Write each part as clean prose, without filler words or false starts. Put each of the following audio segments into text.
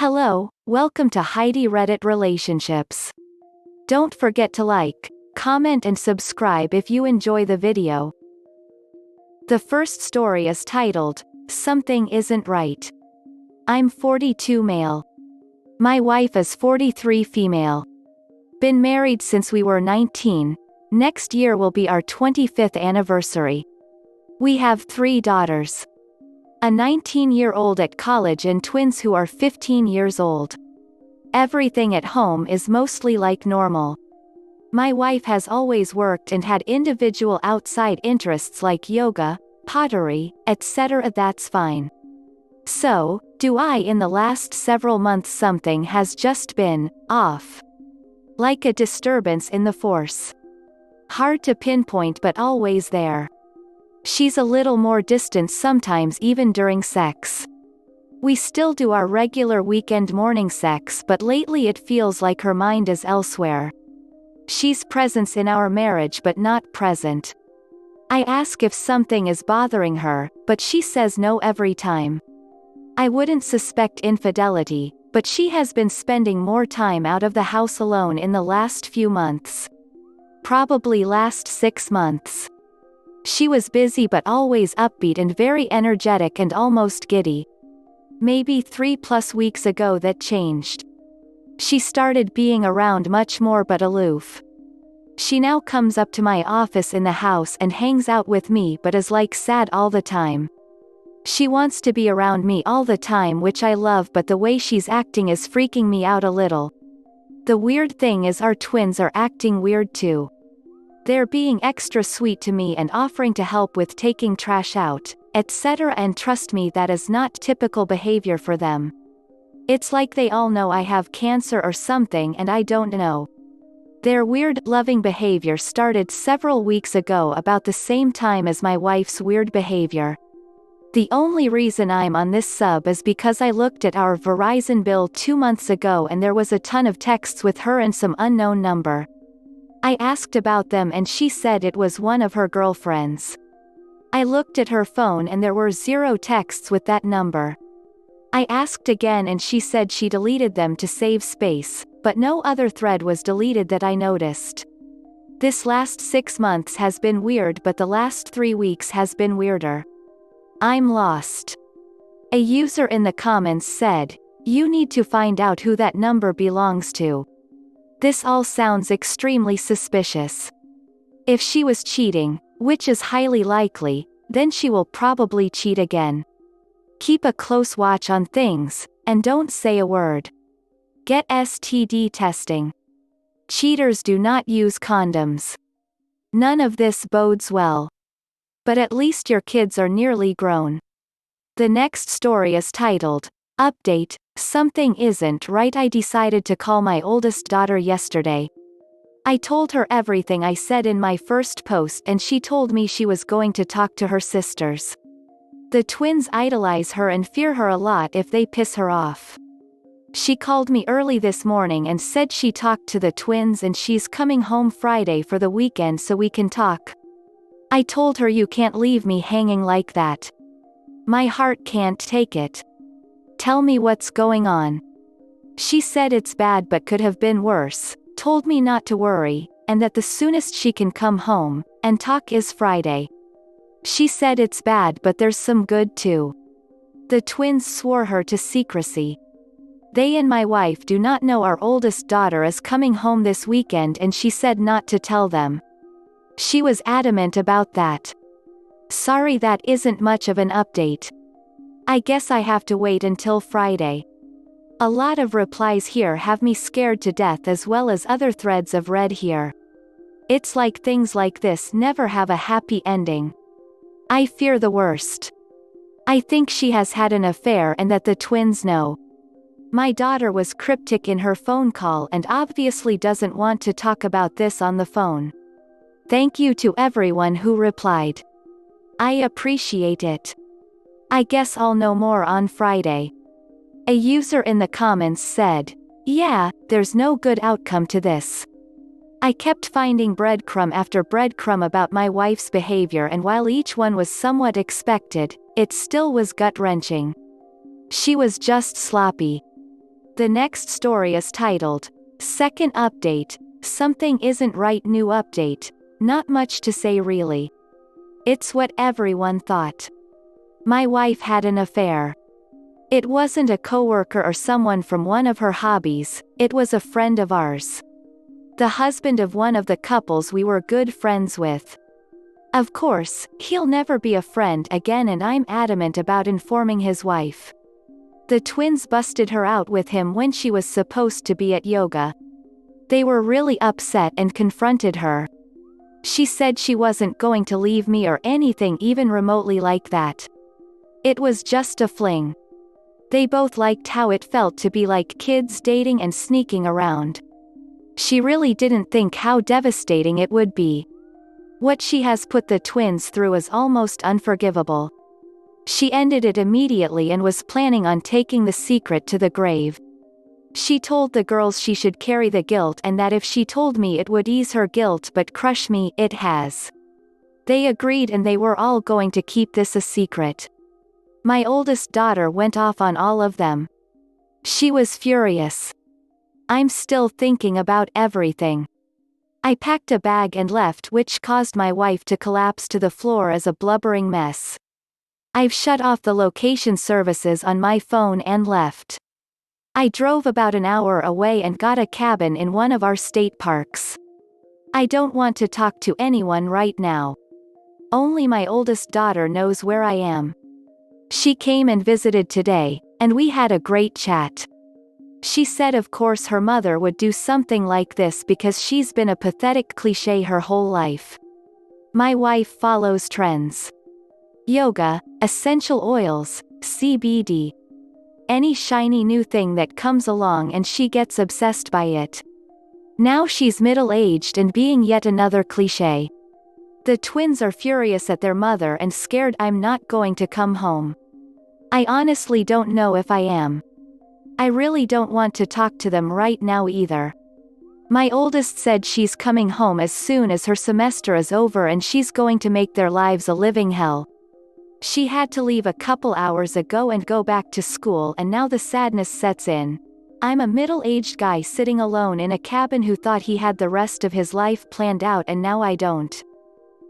Hello, welcome to Heidi Relationships. Don't forget to like, comment and subscribe if you enjoy the video. The first story is titled, Something Isn't Right. I'm 42 male. My wife is 43 female. Been married since we were 19, next year will be our 25th anniversary. We have 3 daughters. A 19-year-old at college and twins who are 15 years old. Everything at home is mostly like normal. My wife has always worked and had individual outside interests like yoga, pottery, etc. That's fine. So, do I in the last several months something has just been off. Like a disturbance in the force. Hard to pinpoint but always there. She's a little more distant sometimes even during sex. We still do our regular weekend morning sex but lately it feels like her mind is elsewhere. She's present in our marriage but not present. I ask if something is bothering her, but she says no every time. I wouldn't suspect infidelity, but she has been spending more time out of the house alone in the last few months. Probably last 6 months. She was busy but always upbeat and very energetic and almost giddy. Maybe 3+ weeks ago that changed. She started being around much more but aloof. She now comes up to my office in the house and hangs out with me but is like sad all the time. She wants to be around me all the time which I love but the way she's acting is freaking me out a little. The weird thing is our twins are acting weird too. They're being extra sweet to me and offering to help with taking trash out, etc. and trust me that is not typical behavior for them. It's like they all know I have cancer or something and I don't know. Their weird, loving behavior started several weeks ago about the same time as my wife's weird behavior. The only reason I'm on this sub is because I looked at our Verizon bill 2 months ago and there was a ton of texts with her and some unknown number. I asked about them and she said it was one of her girlfriends. I looked at her phone and there were 0 texts with that number. I asked again and she said she deleted them to save space, but no other thread was deleted that I noticed. This last 6 months has been weird but the last 3 weeks has been weirder. I'm lost. A user in the comments said, "You need to find out who that number belongs to. This all sounds extremely suspicious. If she was cheating, which is highly likely, then she will probably cheat again. Keep a close watch on things, and don't say a word. Get STD testing. Cheaters do not use condoms. None of this bodes well. But at least your kids are nearly grown." The next story is titled, Update, Something Isn't Right. I decided to call my oldest daughter yesterday. I told her everything I said in my first post and she told me she was going to talk to her sisters. The twins idolize her and fear her a lot if they piss her off. She called me early this morning and said she talked to the twins and she's coming home Friday for the weekend so we can talk. I told her you can't leave me hanging like that. My heart can't take it. Tell me what's going on. She said it's bad but could have been worse, told me not to worry, and that the soonest she can come home, and talk is Friday. She said it's bad but there's some good too. The twins swore her to secrecy. They and my wife do not know our oldest daughter is coming home this weekend and she said not to tell them. She was adamant about that. Sorry that isn't much of an update. I guess I have to wait until Friday. A lot of replies here have me scared to death as well as other threads I've read here. It's like things like this never have a happy ending. I fear the worst. I think she has had an affair and that the twins know. My daughter was cryptic in her phone call and obviously doesn't want to talk about this on the phone. Thank you to everyone who replied. I appreciate it. I guess I'll know more on Friday. A user in the comments said, "Yeah, there's no good outcome to this. I kept finding breadcrumb after breadcrumb about my wife's behavior and while each one was somewhat expected, it still was gut-wrenching. She was just sloppy. The next story is titled, Second Update, Something Isn't Right New Update. Not much to say really. It's what everyone thought. My wife had an affair. It wasn't a coworker or someone from one of her hobbies, it was a friend of ours. The husband of one of the couples we were good friends with. Of course, he'll never be a friend again, and I'm adamant about informing his wife. The twins busted her out with him when she was supposed to be at yoga. They were really upset and confronted her. She said she wasn't going to leave me or anything even remotely like that. It was just a fling. They both liked how it felt to be like kids dating and sneaking around. She really didn't think how devastating it would be. What she has put the twins through is almost unforgivable. She ended it immediately and was planning on taking the secret to the grave. She told the girls she should carry the guilt and that if she told me it would ease her guilt but crush me, it has. They agreed and they were all going to keep this a secret. My oldest daughter went off on all of them. She was furious. I'm still thinking about everything. I packed a bag and left, which caused my wife to collapse to the floor as a blubbering mess. I've shut off the location services on my phone and left. I drove about an hour away and got a cabin in one of our state parks. I don't want to talk to anyone right now. Only my oldest daughter knows where I am. She came and visited today, and we had a great chat. She said of course her mother would do something like this because she's been a pathetic cliché her whole life. My wife follows trends. Yoga, essential oils, CBD. Any shiny new thing that comes along and she gets obsessed by it. Now she's middle-aged and being yet another cliché. The twins are furious at their mother and scared I'm not going to come home. I honestly don't know if I am. I really don't want to talk to them right now either. My oldest said she's coming home as soon as her semester is over and she's going to make their lives a living hell. She had to leave a couple hours ago and go back to school, and now the sadness sets in. I'm a middle-aged guy sitting alone in a cabin who thought he had the rest of his life planned out, and now I don't.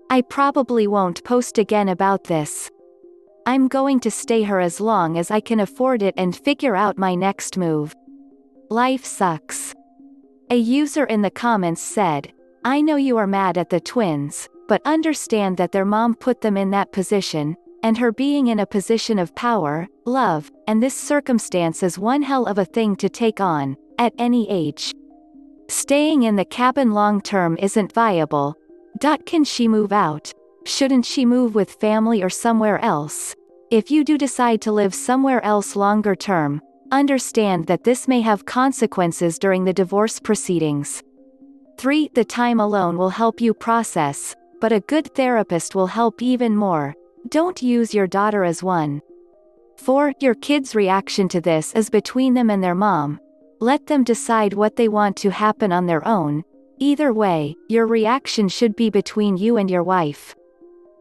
I probably won't post again about this. I'm going to stay here as long as I can afford it and figure out my next move. Life sucks. A user in the comments said, I know you are mad at the twins, but understand that their mom put them in that position, and her being in a position of power, love, and this circumstance is one hell of a thing to take on, at any age. Staying in the cabin long term isn't viable. Can she move out? Shouldn't she move with family or somewhere else? If you do decide to live somewhere else longer term, understand that this may have consequences during the divorce proceedings. 3. The time alone will help you process, but a good therapist will help even more. Don't use your daughter as one. 4. Your kids' reaction to this is between them and their mom. Let them decide what they want to happen on their own. Either way, your reaction should be between you and your wife.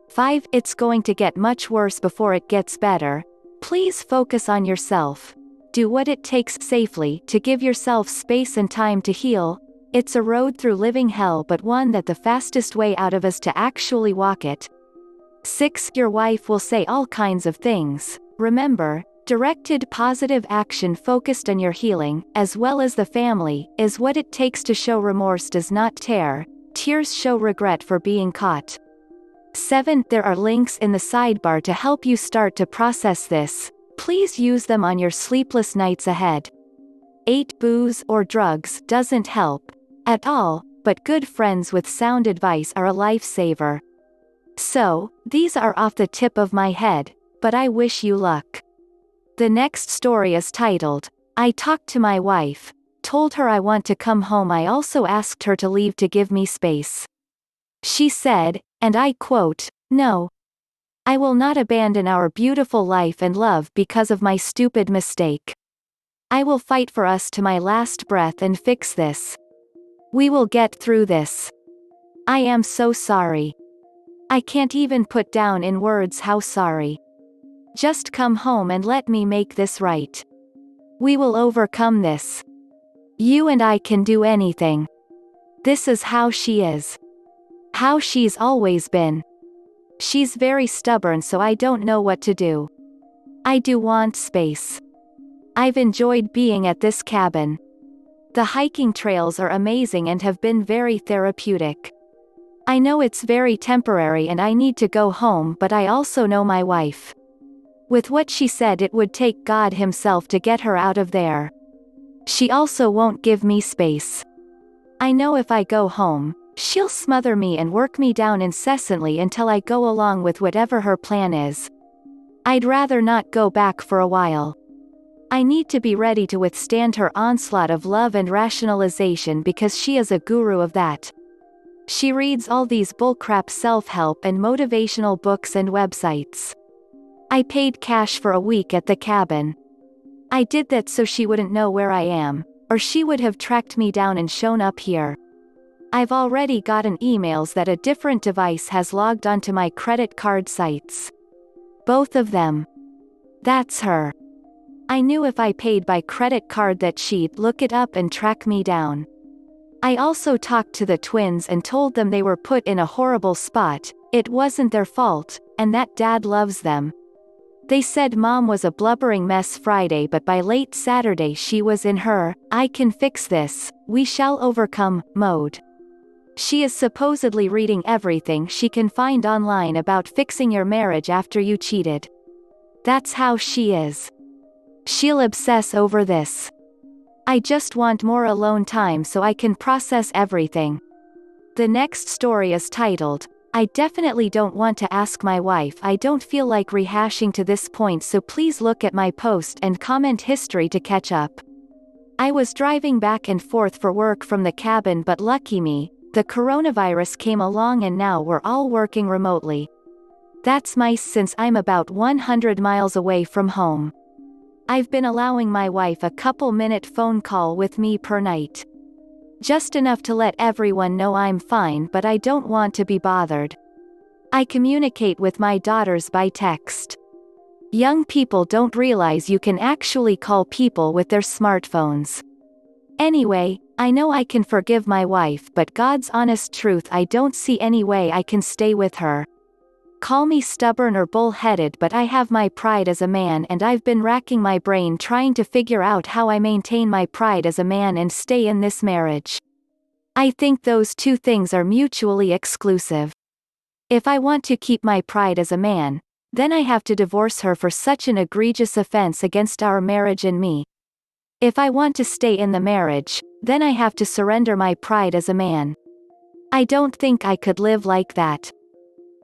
5. It's going to get much worse before it gets better. Please focus on yourself. Do what it takes safely to give yourself space and time to heal. It's a road through living hell, but one that the fastest way out of is to actually walk it. 6. Your wife will say all kinds of things. Remember, directed positive action focused on your healing, as well as the family, is what it takes to show remorse does not tear. Tears show regret for being caught. 7. There are links in the sidebar to help you start to process this. Please use them on your sleepless nights ahead. 8. Booze or drugs doesn't help at all, but good friends with sound advice are a lifesaver. So, these are off the tip of my head, but I wish you luck. The next story is titled, I talked to my wife, told her I want to come home. I also asked her to leave to give me space. She said, and I quote, no. I will not abandon our beautiful life and love because of my stupid mistake. I will fight for us to my last breath and fix this. We will get through this. I am so sorry. I can't even put down in words how sorry. Just come home and let me make this right. We will overcome this. You and I can do anything. This is how she is. How she's always been. She's very stubborn, so I don't know what to do. I do want space. I've enjoyed being at this cabin. The hiking trails are amazing and have been very therapeutic. I know it's very temporary and I need to go home, but I also know my wife. With what she said, it would take God himself to get her out of there. She also won't give me space. I know if I go home, she'll smother me and work me down incessantly until I go along with whatever her plan is. I'd rather not go back for a while. I need to be ready to withstand her onslaught of love and rationalization because she is a guru of that. She reads all these bullcrap self-help and motivational books and websites. I paid cash for a week at the cabin. I did that so she wouldn't know where I am, or she would have tracked me down and shown up here. I've already gotten emails that a different device has logged onto my credit card sites. Both of them. That's her. I knew if I paid by credit card that she'd look it up and track me down. I also talked to the twins and told them they were put in a horrible spot, it wasn't their fault, and that Dad loves them. They said Mom was a blubbering mess Friday, but by late Saturday she was in her, I can fix this, we shall overcome, mode. She is supposedly reading everything she can find online about fixing your marriage after you cheated. That's how she is. She'll obsess over this. I just want more alone time so I can process everything. The next story is titled, I definitely don't want to ask my wife. I don't feel like rehashing to this point, so please look at my post and comment history to catch up. I was driving back and forth for work from the cabin, but lucky me, the coronavirus came along and now we're all working remotely. That's nice since I'm about 100 miles away from home. I've been allowing my wife a couple-minute phone call with me per night. Just enough to let everyone know I'm fine, but I don't want to be bothered. I communicate with my daughters by text. Young people don't realize you can actually call people with their smartphones. Anyway, I know I can forgive my wife, but God's honest truth, I don't see any way I can stay with her. Call me stubborn or bull-headed, but I have my pride as a man, and I've been racking my brain trying to figure out how I maintain my pride as a man and stay in this marriage. I think those two things are mutually exclusive. If I want to keep my pride as a man, then I have to divorce her for such an egregious offense against our marriage and me. If I want to stay in the marriage, then I have to surrender my pride as a man. I don't think I could live like that.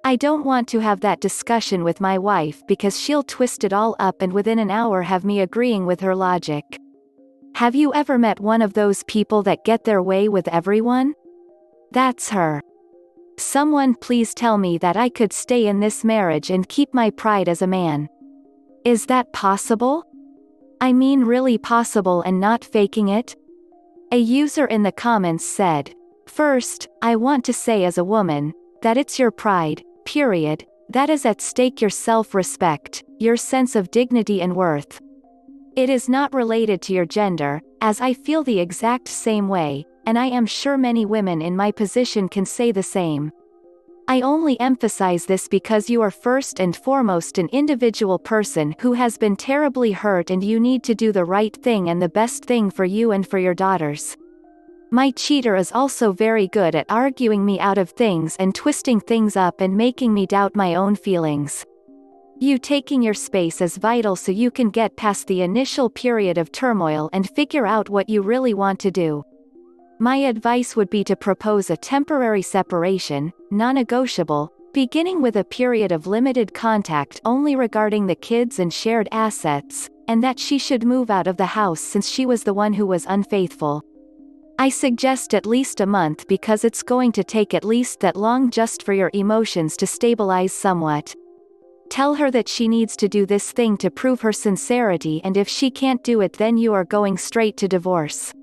I don't want to have that discussion with my wife because she'll twist it all up and within an hour have me agreeing with her logic. Have you ever met one of those people that get their way with everyone? That's her. Someone please tell me that I could stay in this marriage and keep my pride as a man. Is that possible? I mean really possible and not faking it? A user in the comments said, "First, I want to say as a woman, that it's your pride, period, that is at stake, your self-respect, your sense of dignity and worth. It is not related to your gender, as I feel the exact same way, and I am sure many women in my position can say the same. I only emphasize this because you are first and foremost an individual person who has been terribly hurt, and you need to do the right thing and the best thing for you and for your daughters. My cheater is also very good at arguing me out of things and twisting things up and making me doubt my own feelings. You taking your space is vital so you can get past the initial period of turmoil and figure out what you really want to do. My advice would be to propose a temporary separation, non-negotiable, beginning with a period of limited contact only regarding the kids and shared assets, and that she should move out of the house since she was the one who was unfaithful. I suggest at least a month because it's going to take at least that long just for your emotions to stabilize somewhat. Tell her that she needs to do this thing to prove her sincerity, and if she can't do it then you are going straight to divorce.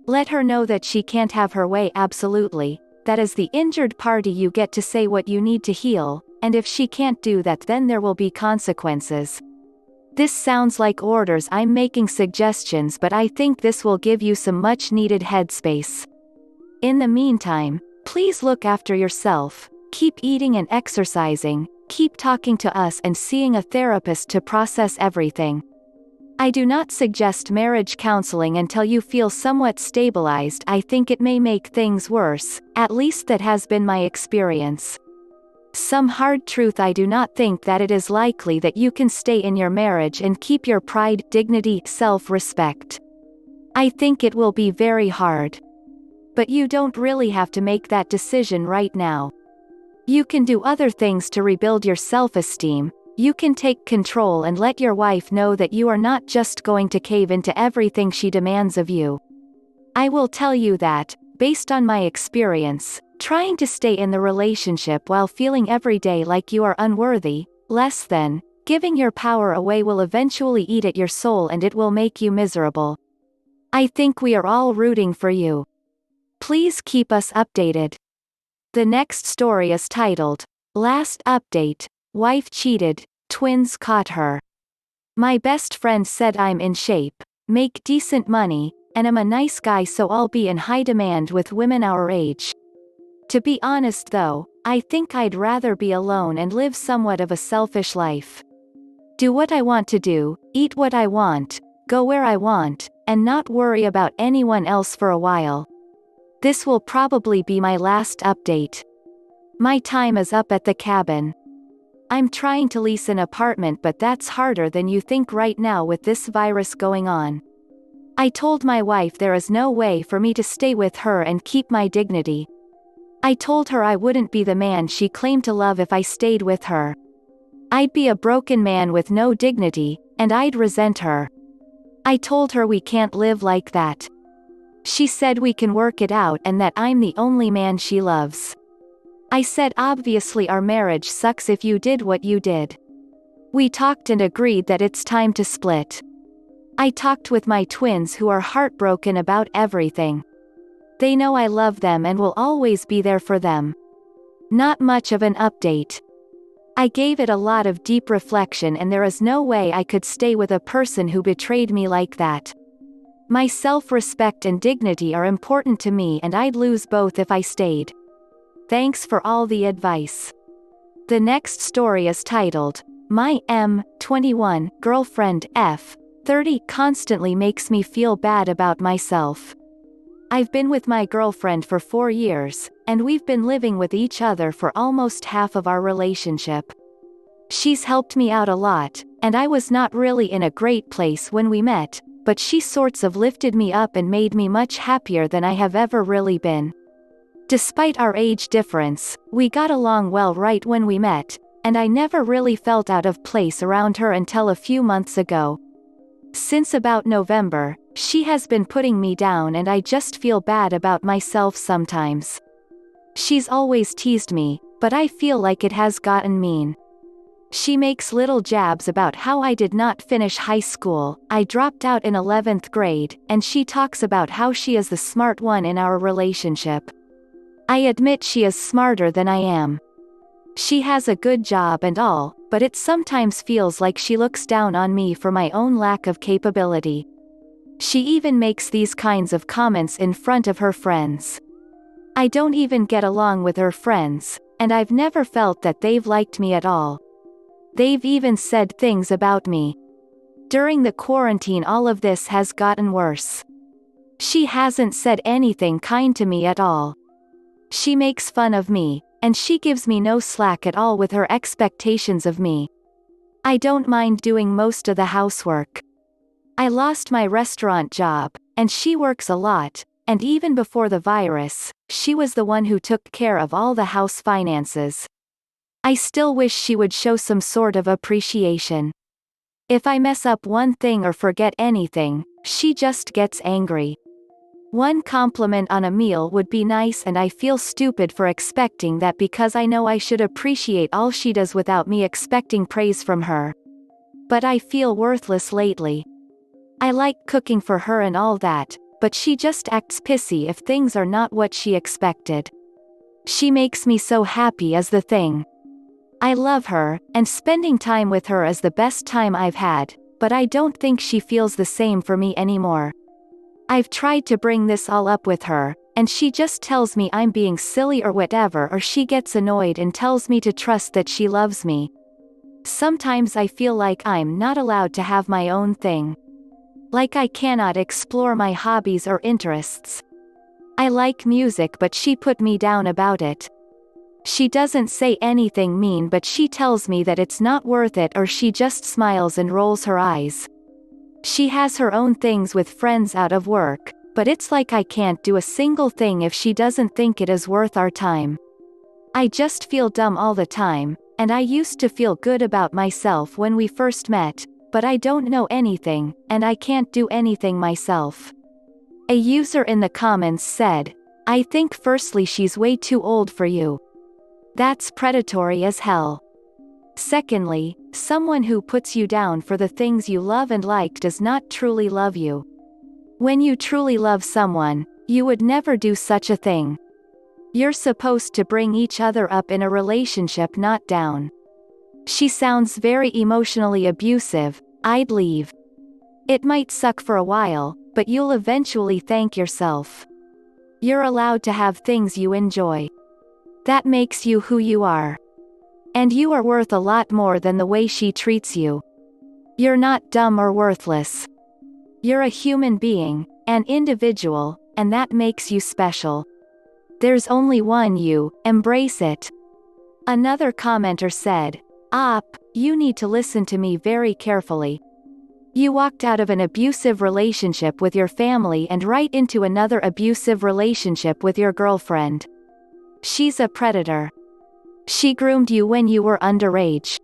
Let her know that she can't have her way absolutely, that as the injured party you get to say what you need to heal, and if she can't do that then there will be consequences. This sounds like orders. I'm making suggestions, but I think this will give you some much needed headspace. In the meantime, please look after yourself, keep eating and exercising, keep talking to us and seeing a therapist to process everything. I do not suggest marriage counseling until you feel somewhat stabilized. I think it may make things worse, at least that has been my experience. Some hard truth: I do not think that it is likely that you can stay in your marriage and keep your pride, dignity, self-respect. I think it will be very hard. But you don't really have to make that decision right now. You can do other things to rebuild your self-esteem. You can take control and let your wife know that you are not just going to cave into everything she demands of you. I will tell you that, based on my experience, trying to stay in the relationship while feeling every day like you are unworthy, less than, giving your power away will eventually eat at your soul and it will make you miserable. I think we are all rooting for you. Please keep us updated. The next story is titled, Last Update, Wife Cheated, Twins Caught Her. My best friend said I'm in shape, make decent money, and am a nice guy, so I'll be in high demand with women our age. To be honest though, I think I'd rather be alone and live somewhat of a selfish life. Do what I want to do, eat what I want, go where I want, and not worry about anyone else for a while. This will probably be my last update. My time is up at the cabin. I'm trying to lease an apartment, but that's harder than you think right now with this virus going on. I told my wife there is no way for me to stay with her and keep my dignity. I told her I wouldn't be the man she claimed to love if I stayed with her. I'd be a broken man with no dignity, and I'd resent her. I told her we can't live like that. She said we can work it out and that I'm the only man she loves. I said obviously our marriage sucks if you did what you did. We talked and agreed that it's time to split. I talked with my twins who are heartbroken about everything. They know I love them and will always be there for them. Not much of an update. I gave it a lot of deep reflection and there is no way I could stay with a person who betrayed me like that. My self-respect and dignity are important to me and I'd lose both if I stayed. Thanks for all the advice. The next story is titled, My M21 Girlfriend F30 Constantly Makes Me Feel Bad About Myself. I've been with my girlfriend for 4 years, and we've been living with each other for almost half of our relationship. She's helped me out a lot, and I was not really in a great place when we met, but she sorts of lifted me up and made me much happier than I have ever really been. Despite our age difference, we got along well right when we met, and I never really felt out of place around her until a few months ago. Since about November, she has been putting me down and I just feel bad about myself sometimes. She's always teased me, but I feel like it has gotten mean. She makes little jabs about how I did not finish high school, I dropped out in 11th grade, and she talks about how she is the smart one in our relationship. I admit she is smarter than I am. She has a good job and all, but it sometimes feels like she looks down on me for my own lack of capability. She even makes these kinds of comments in front of her friends. I don't even get along with her friends, and I've never felt that they've liked me at all. They've even said things about me. During the quarantine all of this has gotten worse. She hasn't said anything kind to me at all. She makes fun of me, and she gives me no slack at all with her expectations of me. I don't mind doing most of the housework. I lost my restaurant job, and she works a lot, and even before the virus, she was the one who took care of all the house finances. I still wish she would show some sort of appreciation. If I mess up one thing or forget anything, she just gets angry. One compliment on a meal would be nice and I feel stupid for expecting that because I know I should appreciate all she does without me expecting praise from her. But I feel worthless lately. I like cooking for her and all that, but she just acts pissy if things are not what she expected. She makes me so happy is the thing. I love her, and spending time with her is the best time I've had, but I don't think she feels the same for me anymore. I've tried to bring this all up with her, and she just tells me I'm being silly or whatever, or she gets annoyed and tells me to trust that she loves me. Sometimes I feel like I'm not allowed to have my own thing. Like I cannot explore my hobbies or interests. I like music, but she put me down about it. She doesn't say anything mean, but she tells me that it's not worth it, or she just smiles and rolls her eyes. She has her own things with friends out of work, but it's like I can't do a single thing if she doesn't think it is worth our time. I just feel dumb all the time, and I used to feel good about myself when we first met, but I don't know anything, and I can't do anything myself. A user in the comments said, "I think firstly she's way too old for you. That's predatory as hell. Secondly, someone who puts you down for the things you love and like does not truly love you. When you truly love someone, you would never do such a thing. You're supposed to bring each other up in a relationship, not down. She sounds very emotionally abusive. I'd leave. It might suck for a while, but you'll eventually thank yourself. You're allowed to have things you enjoy. That makes you who you are. And you are worth a lot more than the way she treats you. You're not dumb or worthless. You're a human being, an individual, and that makes you special. There's only one you, embrace it." Another commenter said, You need to listen to me very carefully. You walked out of an abusive relationship with your family and right into another abusive relationship with your girlfriend. She's a predator. She groomed you when you were underage.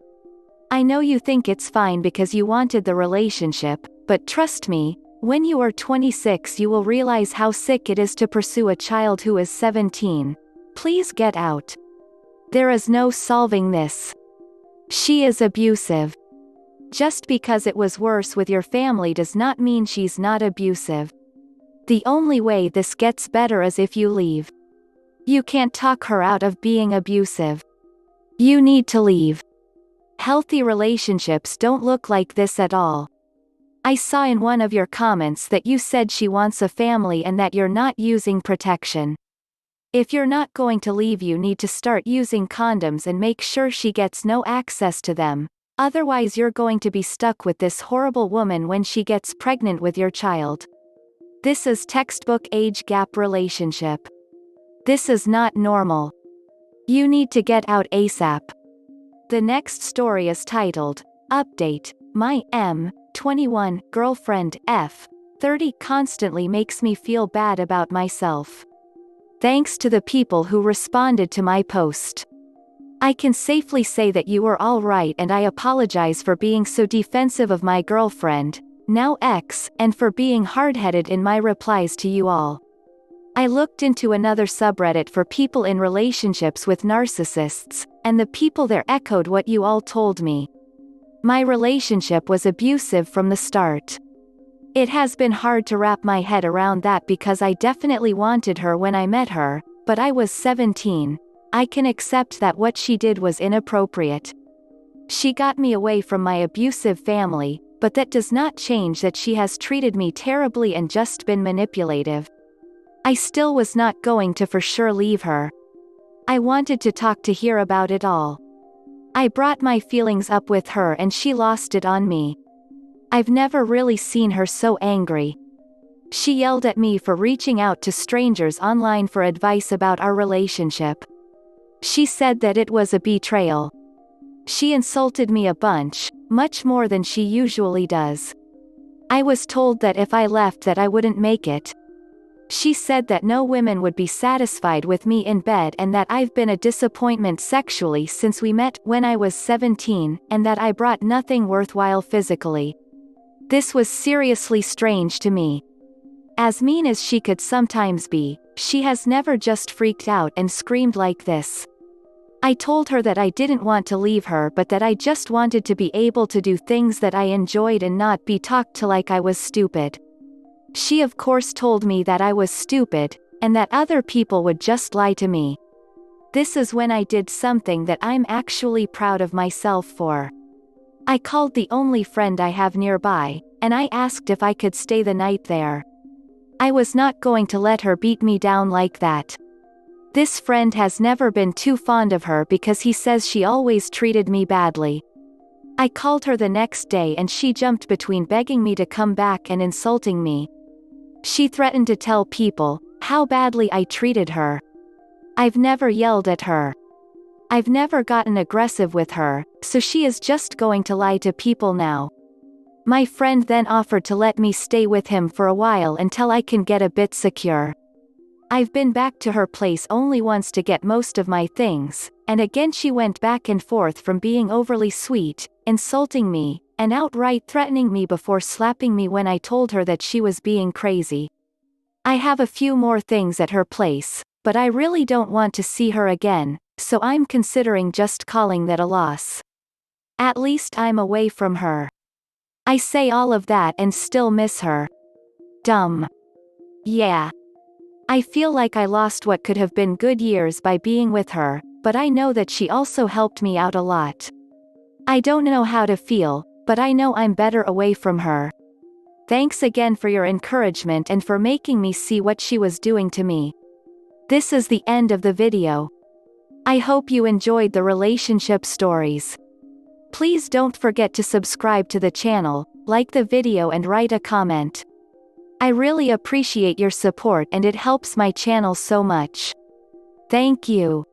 I know you think it's fine because you wanted the relationship, but trust me, when you are 26 you will realize how sick it is to pursue a child who is 17. Please get out. There is no solving this. She is abusive. Just because it was worse with your family does not mean she's not abusive. The only way this gets better is if you leave. You can't talk her out of being abusive. You need to leave. Healthy relationships don't look like this at all. I saw in one of your comments that you said she wants a family and that you're not using protection. If you're not going to leave, you need to start using condoms and make sure she gets no access to them. Otherwise you're going to be stuck with this horrible woman when she gets pregnant with your child. This is textbook age gap relationship. This is not normal. You need to get out ASAP. The next story is titled, Update, My M21 Girlfriend F30 constantly makes me feel bad about myself. Thanks to the people who responded to my post. I can safely say that you were all right, and I apologize for being so defensive of my girlfriend, now ex, and for being hard-headed in my replies to you all. I looked into another subreddit for people in relationships with narcissists, and the people there echoed what you all told me. My relationship was abusive from the start. It has been hard to wrap my head around that because I definitely wanted her when I met her, but I was 17. I can accept that what she did was inappropriate. She got me away from my abusive family, but that does not change that she has treated me terribly and just been manipulative. I still was not going to for sure leave her. I wanted to talk to hear about it all. I brought my feelings up with her and she lost it on me. I've never really seen her so angry. She yelled at me for reaching out to strangers online for advice about our relationship. She said that it was a betrayal. She insulted me a bunch, much more than she usually does. I was told that if I left that I wouldn't make it. She said that no women would be satisfied with me in bed and that I've been a disappointment sexually since we met when I was 17, and that I brought nothing worthwhile physically. This was seriously strange to me. As mean as she could sometimes be, she has never just freaked out and screamed like this. I told her that I didn't want to leave her, but that I just wanted to be able to do things that I enjoyed and not be talked to like I was stupid. She of course told me that I was stupid, and that other people would just lie to me. This is when I did something that I'm actually proud of myself for. I called the only friend I have nearby, and I asked if I could stay the night there. I was not going to let her beat me down like that. This friend has never been too fond of her because he says she always treated me badly. I called her the next day and she jumped between begging me to come back and insulting me. She threatened to tell people how badly I treated her. I've never yelled at her. I've never gotten aggressive with her, so she is just going to lie to people now. My friend then offered to let me stay with him for a while until I can get a bit secure. I've been back to her place only once to get most of my things, and again she went back and forth from being overly sweet, insulting me, and outright threatening me before slapping me when I told her that she was being crazy. I have a few more things at her place, but I really don't want to see her again, so I'm considering just calling that a loss. At least I'm away from her. I say all of that and still miss her. Dumb. Yeah. I feel like I lost what could have been good years by being with her, but I know that she also helped me out a lot. I don't know how to feel, but I know I'm better away from her. Thanks again for your encouragement and for making me see what she was doing to me. This is the end of the video. I hope you enjoyed the relationship stories. Please don't forget to subscribe to the channel, like the video and write a comment. I really appreciate your support and it helps my channel so much. Thank you.